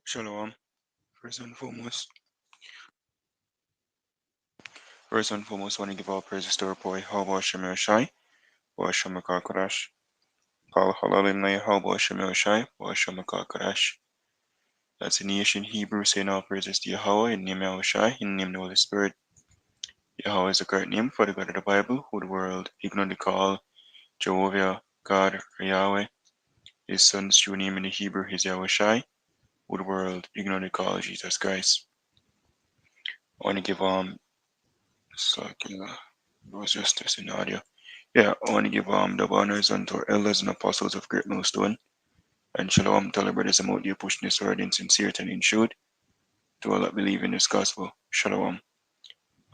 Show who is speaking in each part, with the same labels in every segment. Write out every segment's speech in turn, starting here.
Speaker 1: Shalom. First and foremost, first and foremost, want to give all praises to our boy, Hallel Shemir Shai, boy Shemar Kodash. Kal Halalim Hallel Shemir Shai, boy Shemar Kodash. That's in the ancient Hebrew saying all praises to Yahweh in the name of Shai, in the name of the Holy Spirit. Yahweh is a correct name for the God of the Bible, who the world ignorantly call Jehovah, God, or Yahweh. His son's true name in the Hebrew is Yahweh Shai, who the world ignorantly call Jesus Christ. I want to give it's like it was just this in audio. Yeah, I want to give the honors unto our elders and apostles of Great Millstone. And shalom to all the brothers I'm out there pushing this word in sincerity and in truth. To all that believe in this gospel. Shalom.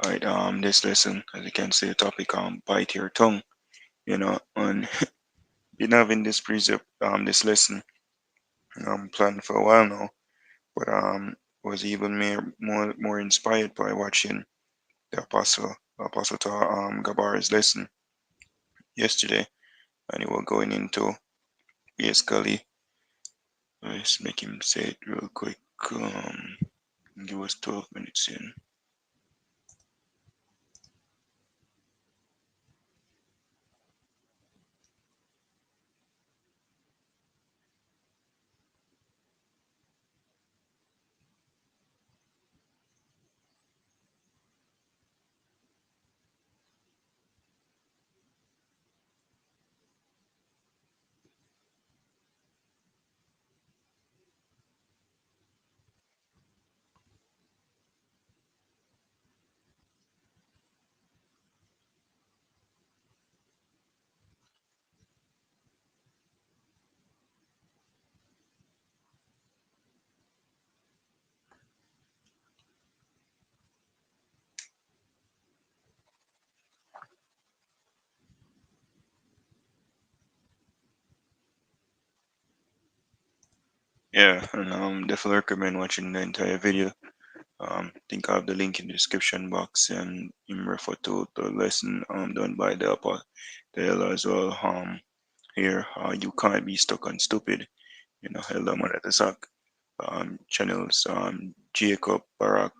Speaker 1: Alright, this lesson, as you can see, the topic bite your tongue. And been having this precept, this lesson planned for a while now. But was even more inspired by watching the apostle to Gabar's lesson yesterday, and he was going into basically. Let's make him say it real quick. Give us 12 minutes in. Yeah, and definitely recommend watching the entire video. I think I have the link in the description box, and in refer to the lesson done by the Ella as well. Here, you can't be stuck on stupid. Ella Maratesak, channels, Jacob Barak,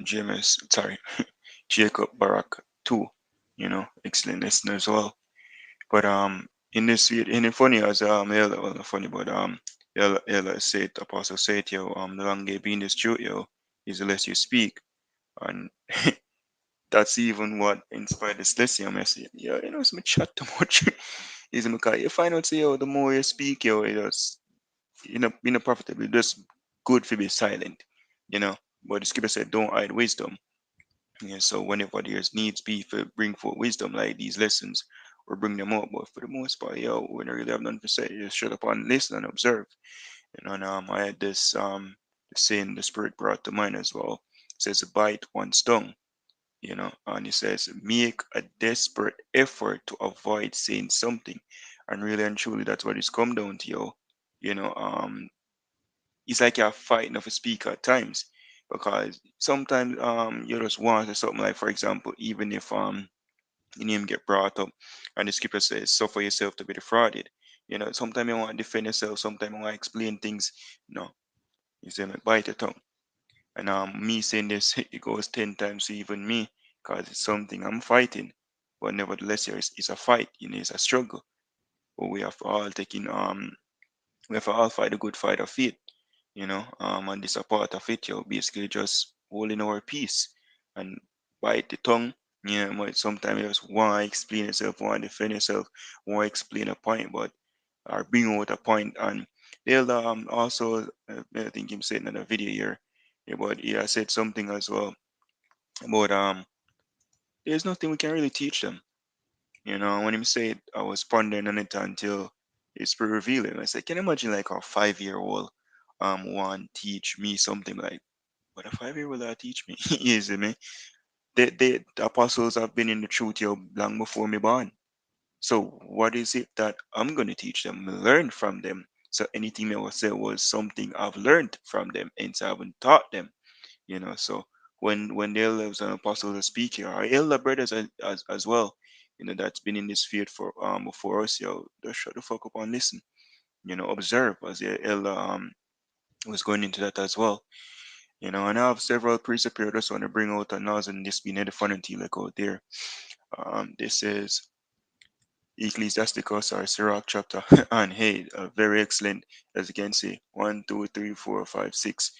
Speaker 1: James, sorry, Jacob Barak 2. Excellent lesson as well. But in this in the funny as Ella, well not funny, but Ella said Apostle said yo the longer being this truth yo is the less you speak, and that's even what inspired this lesson. I said, yeah, it's me chat too much. Is because you find out say yo the more you speak yo it just being profitable just good for be silent, you know. But the scripture said don't hide wisdom. Yeah, so whenever there's needs be for bring forth wisdom like these lessons or bring them up, but for the most part, yo, we don't really have nothing to say. Just shut up and listen and observe. And I had this saying the spirit brought to mind as well. It says bite one's tongue, and it says make a desperate effort to avoid saying something. And really and truly that's what it's come down to, yo. You know, um it's like you're fighting of a speaker at times because sometimes you just want to say something like, for example, even if your name get brought up and the scripture says suffer yourself to be defrauded. Sometimes you want to defend yourself, sometimes you want to explain things. No, you say like bite your tongue. And me saying this it goes 10 times to even me because it's something I'm fighting. But nevertheless, it's a fight, it's a struggle. But we have to all fight a good fight of faith, and this a part of it, basically just holding our peace and bite the tongue. Yeah, but sometimes you just want to explain yourself, want to defend yourself, want to explain a point, but or bring out a point. And they'll also, I think him said in a video here, yeah, but he has said something as well about there's nothing we can really teach them. When him said, I was pondering on it until it's pretty revealing. I said, can you imagine like a 5-year-old want teach me something like what a 5-year-old will teach me? You see me? The apostles have been in the truth here long before me born. So what is it that I'm gonna teach them? Learn from them. So anything that was said was something I've learned from them, and so I haven't taught them. So when the elders and apostles are speaking, our elder brothers as well, that's been in this field for before us, just shut the fuck up and listen. observe, as the elder was going into that as well. And I have several precepts here. I just want to bring out and and this being the fun until like out there. This is Ecclesiasticus or Sirach chapter and hey, very excellent. As you can see, one, two, three, four, five, six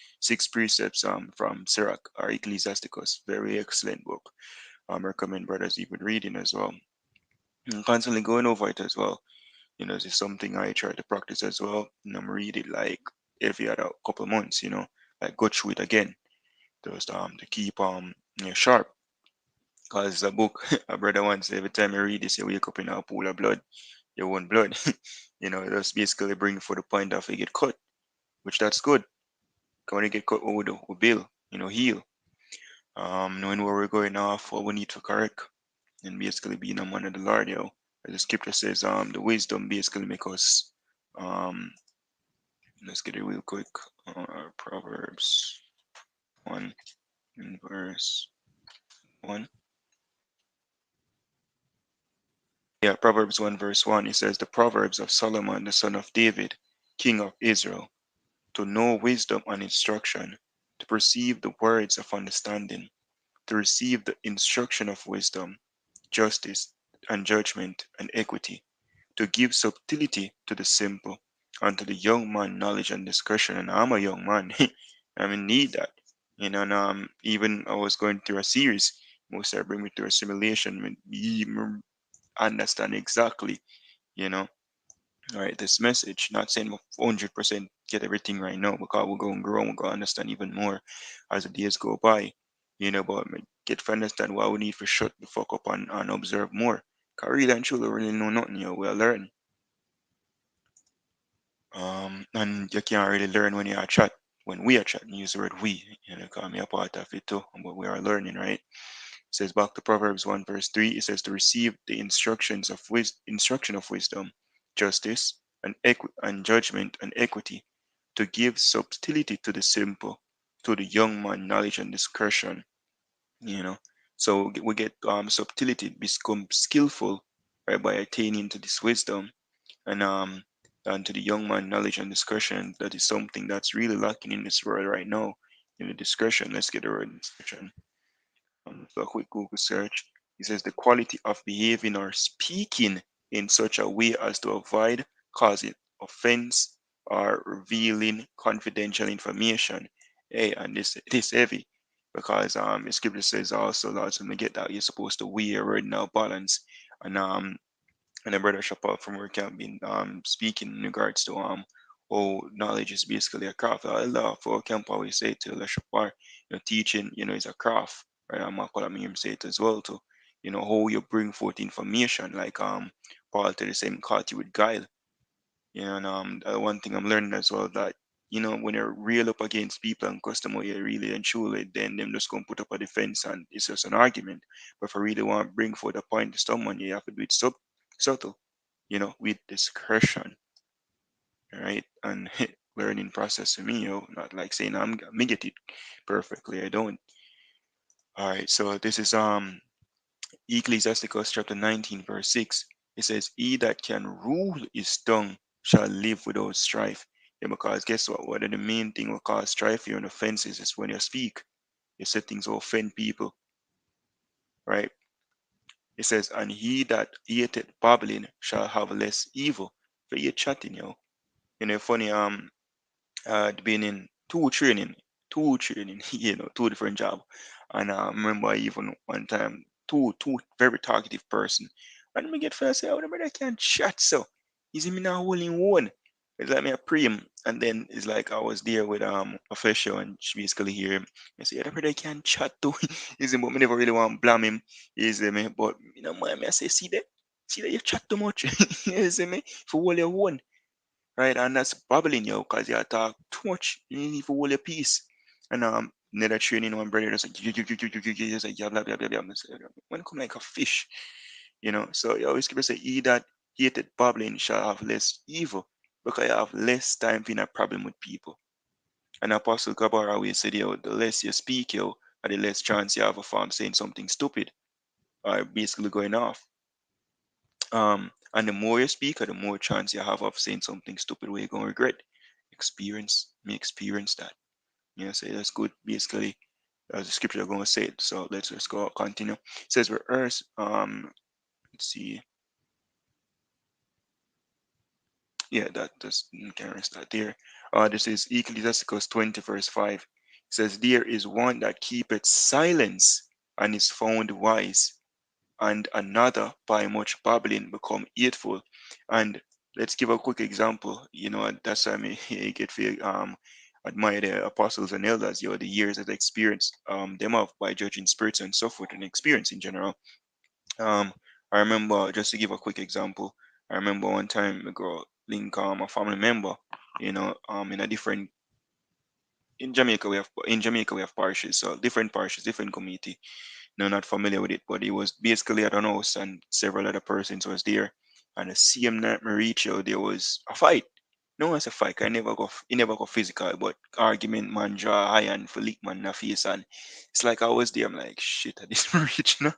Speaker 1: precepts from Sirach or Ecclesiasticus. Very excellent book. Recommend brothers even reading as well. And constantly going over it as well. This is something I try to practice as well. And I'm read it like every other couple of months, like go through it again. Just to keep sharp. Cause it's a book. A brother once every time you read this, you wake up in a pool of blood, your own blood. That's basically bring for the point of you get cut, which that's good. 'Cause when you get cut, we build, heal. Knowing where we're going off, what we need to correct, and basically being a man of the Lord, as the scripture says, the wisdom basically make us let's get it real quick. Proverbs 1 in verse 1. Yeah, Proverbs 1 verse 1. It says, the Proverbs of Solomon, the son of David, king of Israel, to know wisdom and instruction, to perceive the words of understanding, to receive the instruction of wisdom, justice and judgment and equity, to give subtlety to the simple, and to the young man knowledge and discretion. And I'm a young man. I mean, need that. And even I was going through a series. Most I bring me through a simulation. Me understand exactly, you know, right, this message. Not saying 100% get everything right now, because we're going to grow and we're going to understand even more as the days go by. But get to understand why we need to shut the fuck up and observe more. Because really and truly, really know nothing, we're learning. And you can't really learn when you are chat. When we are chatting, use the word we, call me a part of it too, but we are learning, right? It says back to Proverbs 1 verse 3, it says to receive the instruction of wisdom, justice, and judgment and equity, to give subtlety to the simple, to the young man knowledge and discretion, you know. So we get subtlety, become skillful, right, by attaining to this wisdom, and to the young man knowledge and discretion. That is something that's really lacking in this world right now. The discretion, let's get the word discretion. So a quick Google search. It says the quality of behaving or speaking in such a way as to avoid causing offense or revealing confidential information. Hey, and this heavy, because the scripture says also, Lord, so me get that you're supposed to weigh your word now balance. And the brother Shapal from work have been speaking in regards to how knowledge is basically a craft. I love for camp always say to the Shapar, teaching, is a craft. Right? I'm gonna him say it as well too. How you bring forth information, like Paul to the same caught you with guile. And one thing I'm learning as well, that when you're real up against people and customer, you really and truly, then them just gonna put up a defense and it's just an argument. But if I really want to bring forth a point to someone, you have to do it subtle, with discretion, right? And learning process for me, not like saying me get it perfectly. I don't. All right, so this is Ecclesiasticus chapter 19, verse 6. It says, he that can rule his tongue shall live without strife. Yeah, because guess what? One of the main thing will cause strife here and offenses is when you speak. You say things will offend people, right? It says, and he that hateth babbling shall have less evil. For you chatting, funny, been in two training, two different job. And I remember even one time, two very talkative person. And me get first say, oh, the brother can't chat, so he's in me now holding one. It's like me a preem, and then it's like I was there with official, and she basically hear him and say, yeah, the brother can't chat too. Is him, but me never really want to blame him. Is me, but mind me, I say, see that you chat too much. You see me, for hold your one, right? And that's babbling, because you talk too much. You need to hold your peace. And another training one brother just like just like yeah, blah blah blah blah. When come like a fish, So you always keep say, he that hated babbling shall have less evil, because you have less time being a problem with people. And Apostle Gabor always said, the less you speak, the less chance you have of saying something stupid or basically going off. And the more you speak, the more chance you have of saying something stupid where you're gonna regret. Experience me experience that. You know, say that's good. Basically, as the scripture are gonna say it. So let's just go continue. It says we're earth. Let's see. Yeah, that just can rest that there. This is Ecclesiasticus 20 verse 5. It says, there is one that keepeth silence and is found wise, and another by much babbling become hateful. And let's give a quick example. You know, that's why I get feel admire the apostles and elders, you know, the years of experience them of by judging spirits and so forth and experience in general. Um, I remember, just to give a quick example, I remember one time ago link a family member, you know, in a different in Jamaica we have parishes, so different parishes, different community. No, not familiar with it, but it was basically at an house and several other persons was there. And the same night me reach out, there was a fight. No, it's a fight. It never go physical, but argument man draw iron for lick man in the face, and it's like I was there. I'm like, shit, I didn't reach, you know.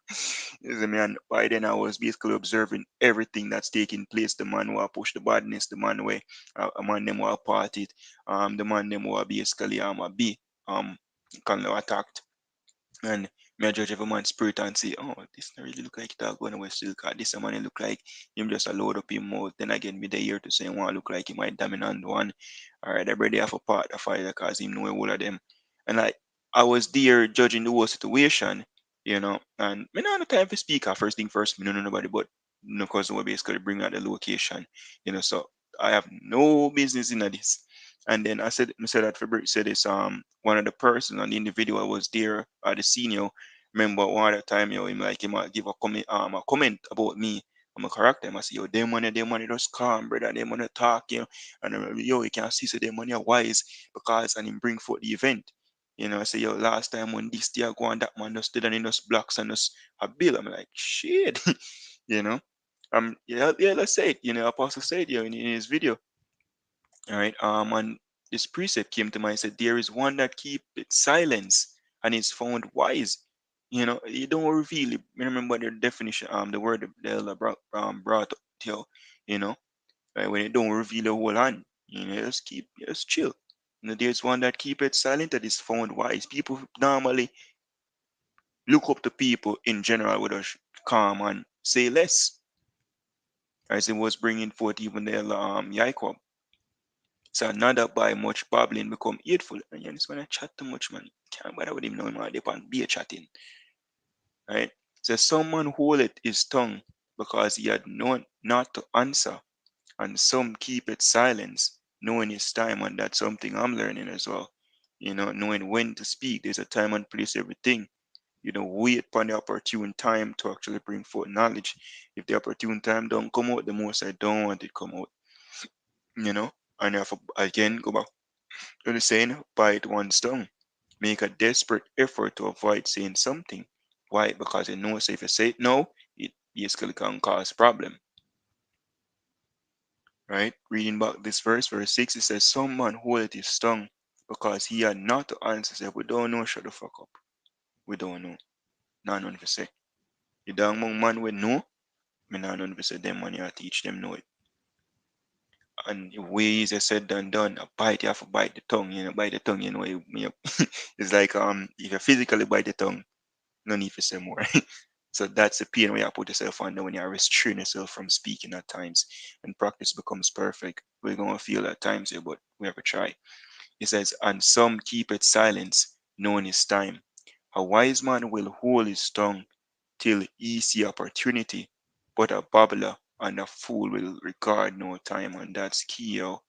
Speaker 1: You see me, and by then I was basically observing everything that's taking place. The man who push the badness, the man where a man them who part it, the man them who basically a be kind of attacked, and me I judge every man's spirit and say, oh, this not really look like that going away still, cause this a man he look like him just a load up him mouth. Then again, me the here to say one look like he might dominant one. Alright, everybody have a part of fight cause him know all of them. And like I was there judging the whole situation, you know, and me not have the time to speak first thing first, me no know nobody but no cousin will basically bring out the location, you know, so I have no business in this. And then I said that Fabric said this one of the person on the individual was there the senior. Remember one of the time, you know, him like him give a comment about me. I'm a character. I say, yo, them money just calm, brother. Them money talk, you know. And yo, you can see so them money are wise because and him bring forth the event. You know, I say, yo, last time when this year go on, that man just stood and in us blocks and us a bill. I'm like, shit, you know. Yeah, let's say it. You know, Apostle said, you know, in his video. All right. And this precept came to mind, said, there is one that keep it silence and is found wise. You know, you don't reveal it. Remember the definition, the word the elder brought up, you know, right? When you don't reveal the whole hand, you know, just chill. You know, there's one that keep it silent that is found wise. People normally look up to people in general with a calm and say less, as it was bringing forth even the elder Jacob. So another by much babbling become hateful. And you just wanna chat too much, man. Can't bother with him no more. They can be a chatting. Right? So someone holdeth his tongue because he had known not to answer, and some keep it silence, knowing his time, and that's something I'm learning as well. You know, knowing when to speak. There's a time and place, everything. You know, wait for the opportune time to actually bring forth knowledge. If the opportune time don't come out, the most I don't want it come out. You know, and if again go back to the saying, bite one's tongue. Make a desperate effort to avoid saying something. Why? Because it knows if you say it now, it basically can cause problem. Right? Reading back this verse 6, it says, some man holdeth his tongue because he had not to answer. Say, we don't know, shut the fuck up. We don't know. None of us say. The damn man we know, me none of us say them man you teach them know it. And way easier said than done. A bite, you have to bite the tongue, you know, bite the tongue, you know, it's like if you physically bite the tongue, no need to say more. So that's the pain where you put yourself under when you restrain yourself from speaking at times and practice becomes perfect. We're gonna feel at times here, but we have to try. It says, and some keep it silence, knowing his time. A wise man will hold his tongue till he see opportunity, but a babbler and a fool will regard no time, and that's key, yo.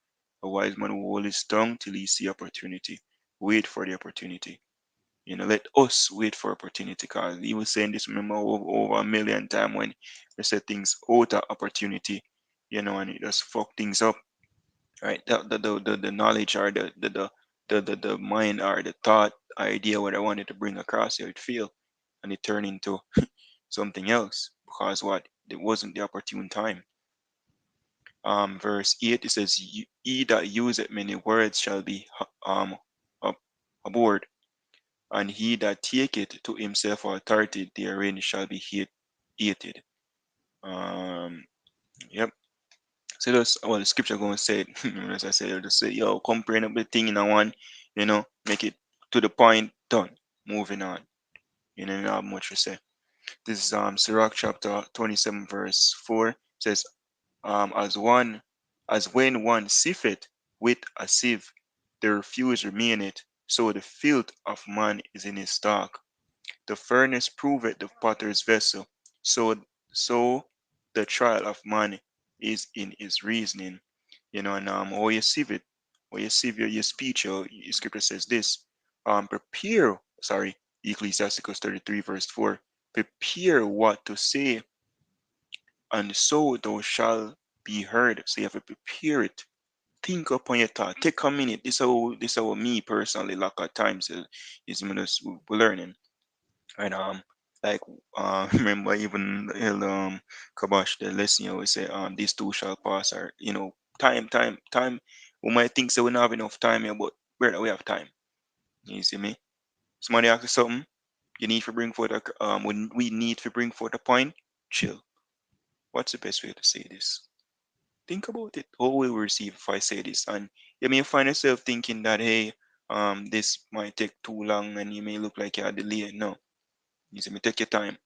Speaker 1: A wise man will hold his tongue till he see opportunity. Wait for the opportunity. You know, let us wait for opportunity, because he was saying this, remember, over a million times when they said things out of opportunity, you know, and it just fuck things up, right? The knowledge or the mind or the thought idea what I wanted to bring across here, it failed and it turned into something else because what? It wasn't the opportune time. Verse 8 it says, he that useth many words shall be ab- abhorred, and he that taketh to himself authority therein shall be hated. Yep. So that's well the scripture gonna say it. As I said, it'll just say, yo, comprehend the thing in a one, make it to the point, done. Moving on. Not have much to say. This is Sirach chapter 27, verse 4 says, as when one sieveth with a sieve, the refuse remaineth, so the filth of man is in his stock. The furnace proveth the potter's vessel, so the trial of man is in his reasoning. And or you sieve it, or you sieve your speech, your scripture says this. Ecclesiasticus 33, verse 4. Prepare what to say, and so thou shalt be heard. So you have to prepare it. Think upon your thought. Take a minute. This how me personally like at times is just learning. And like remember even Kabash the lesson you always say these two shall pass, or time we might think so we don't have enough time here, but brother we have time. You see me? Somebody asks you something, you need to bring forth when we need to bring forth a point, chill. What's the best way to say this? Think about it. How will we receive if I say this? And you may find yourself thinking that hey, this might take too long and you may look like you're delayed. No. You see me, take your time.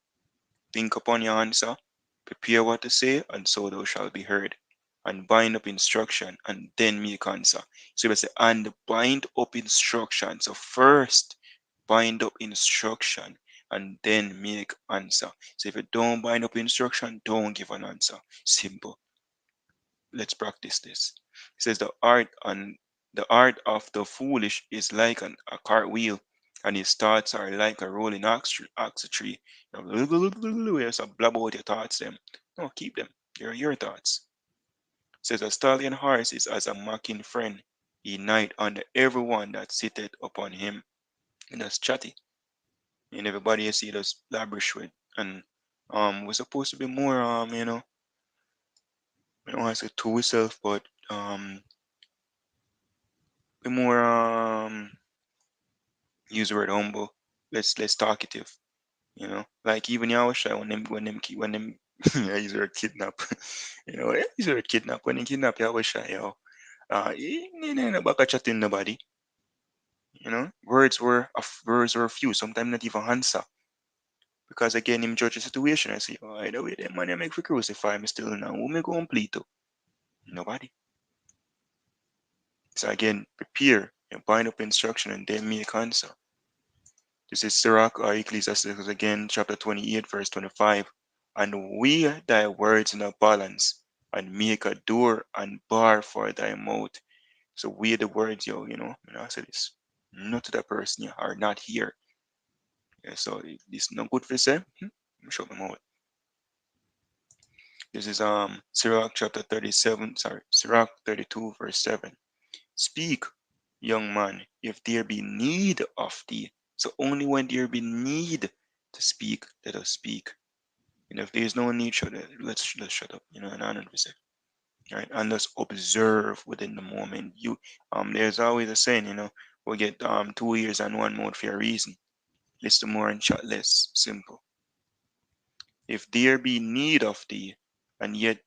Speaker 1: Think upon your answer, prepare what to say, and so thou shalt be heard. And bind up instruction, and then make answer. So we say, and bind up instruction. So first, bind up instruction, and then make answer. So if you don't bind up instruction, don't give an answer. Simple. Let's practice this. It says the art of the foolish is like a cartwheel, and his thoughts are like a rolling ox tree. Yes, blab out your thoughts them. No, keep them. They're your thoughts. It says a stallion horse is as a mocking friend. He night under everyone that sitteth upon him. And that's chatty. And everybody you see those labrish with. And we're supposed to be more we don't want to say to ourselves, but be more use the word humble. Let's talkative. Like even Yahushua when them I use the word kidnap. I use the word kidnap when they kidnap Yahushua, he ain't about chatting nobody. Words were few, sometimes not even answer. Because again, him judge the situation. I say, oh, either way, them man they make for crucify me still now. Who me go complete to? Nobody. So again, prepare and bind up instruction and then make answer. This is Sirach or Ecclesiastes again, chapter 28, verse 25. And weigh thy words in a balance, and make a door and bar for thy mouth. So weigh the words, I say this. Not to that person you are not here. Yeah, so this no good for say. Shut my mouth. This is Sirach chapter 37, Sirach 32, verse 7. Speak, young man, if there be need of thee. So only when there be need to speak, let us speak. And if there is no need, let's shut up. And 100%. Right, and let's observe within the moment. There's always a saying, we get 2 ears and one mouth for a reason. Listen more and chat less. Simple. If there be need of thee, and yet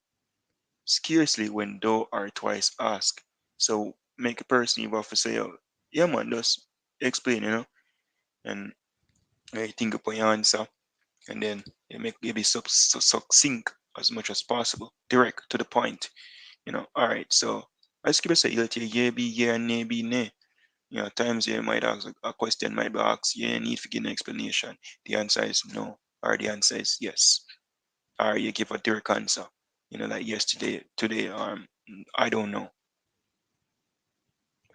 Speaker 1: scarcely when thou art twice asked. So make a person you have to say, oh, yeah man, just explain, and think upon your answer, and then you make it be succinct as much as possible, direct to the point. All right. So I skip say you'll take yeah be yeah and nay be nay. Times you might ask a question might be asked, yeah, need to give an explanation. The answer is no, or the answer is yes, or you give a direct answer. Like yesterday, today, I don't know,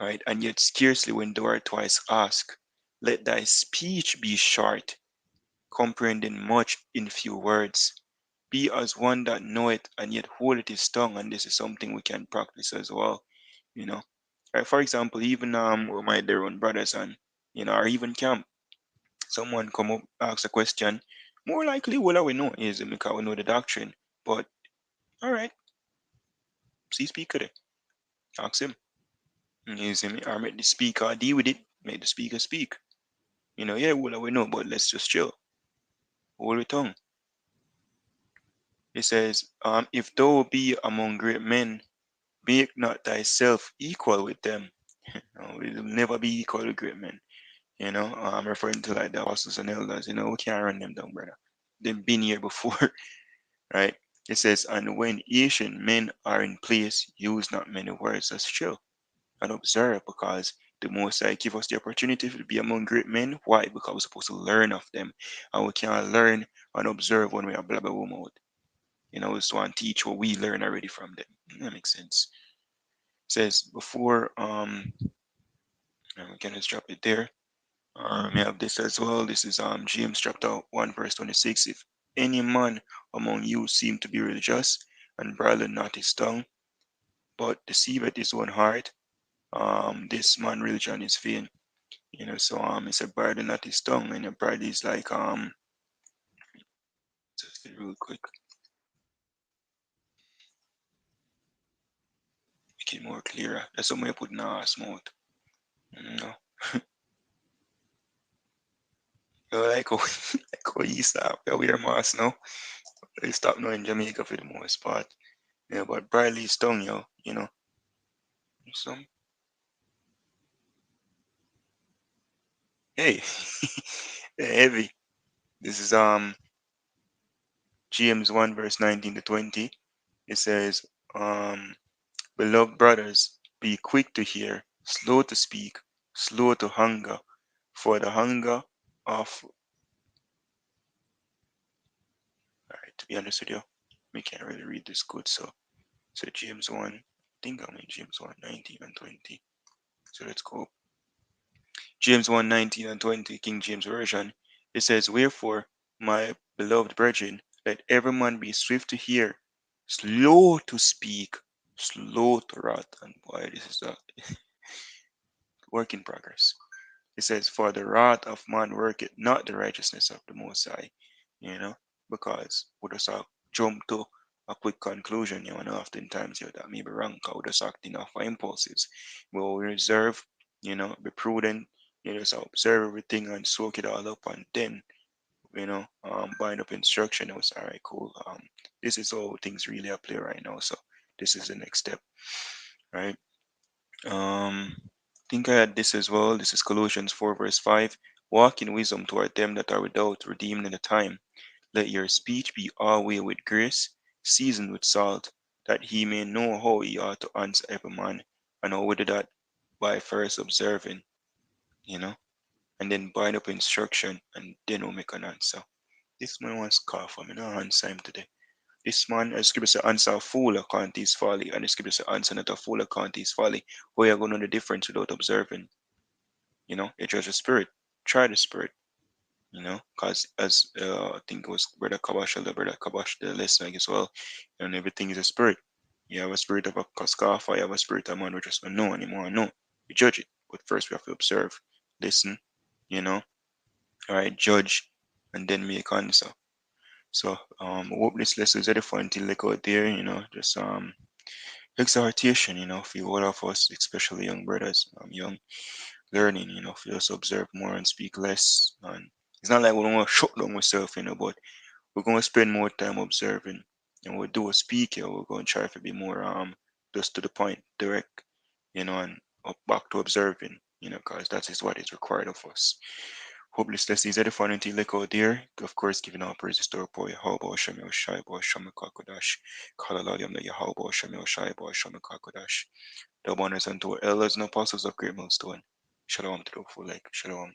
Speaker 1: right? And yet scarcely when thou art twice asked, let thy speech be short, comprehending much in few words. Be as one that knoweth and yet holdeth his tongue, and this is something we can practice as well. You know, right? For example, even with my dear own brothers and or even camp, someone come up ask a question. More likely, what we know is because we know the doctrine. But all right, see speaker there, ask him. You see me, or make the speaker deal with it. Make the speaker speak. Yeah, well, we know, but let's just chill. Hold your tongue. It says, if thou be among great men, make not thyself equal with them. No, we will never be equal with great men. I'm referring to like the apostles and elders. We can't run them down, brother. They've been here before, right? It says, and when ancient men are in place, use not many words as chill and observe, because the Most High give us the opportunity to be among great men. Why? Because we're supposed to learn of them, and we can't learn and observe when we are blah blah blah mode. It's to and teach what we learn already from them. That makes sense. It says before we can just drop it there. We have this as well. This is James chapter 1 verse 26. If any man among you seem to be religious and bridle not his tongue, but deceiveth his own heart, this man religion is vain. So it's a bridle not his tongue, and a bridle is like just real quick, make it more clearer. That's something you put in our mouth. You know. Like how like how you stop wear mask now. They stop now in Jamaica for the most part. Yeah, but bridle his tongue, yo. Some hey, heavy. This is James 1 verse 19 to 20. It says, um, beloved brothers, be quick to hear, slow to speak, slow to hunger, for the hunger of, alright, to be honest with you, we can't really read this good, so James 1, I think I'm in James 1, 19 and 20. So let's go. James 1, 19 and 20, King James Version. It says, wherefore, my beloved brethren, let every man be swift to hear, slow to speak, slow to wrath. And boy, this is a work in progress. It says, for the wrath of man worketh not the righteousness of the Most High, because we just jump to a quick conclusion, and oftentimes that may be wrong, because we just acting off our impulses. We will reserve, be prudent, just observe everything and soak it all up, and then, bind up instruction. It was all right, cool. This is all things really up there right now, so this is the next step, right? I think I had this as well. This is Colossians 4, verse 5. Walk in wisdom toward them that are without, redeemed in the time. Let your speech be always with grace, seasoned with salt, that he may know how he ought to answer every man, and how we do that by first observing, you know, and then bind up instruction, and then we'll make an answer. This man wants call for me, no answer him today. This man, as scripture say, answer a fool according to his folly, and the scripture say, answer not a fool according to his folly. How you going to know the difference without observing? You judge the spirit, try the spirit, because as I think it was Brother Kabash, the Brother Kabash, the lesson as well, and everything is a spirit. You have a spirit of a Kaskafa, you have a spirit of man, we just don't know anymore. No, we judge it, but first we have to observe, listen, you know, all right, judge, and then make answer. So, I hope this lesson is edifying to look out there, just exhortation, for all of us, especially young brothers, young learning, for us to observe more and speak less. And it's not like we don't want to shut down ourselves, but we're going to spend more time observing. And we'll do a speak here, we're going to try to be more just to the point, direct, and up back to observing, because that is what is required of us. Hope this lesson is edifying until you look out there. Of course, giving our praises to our boy, Yahweh Shem Yoshai, Bo Shem Kakodash. Kalaladiam the Yahweh Shem Yoshai, Bo Shem Kakodash. The honors unto our elders and apostles of Great Millstone. Shalom to the full like Shalom.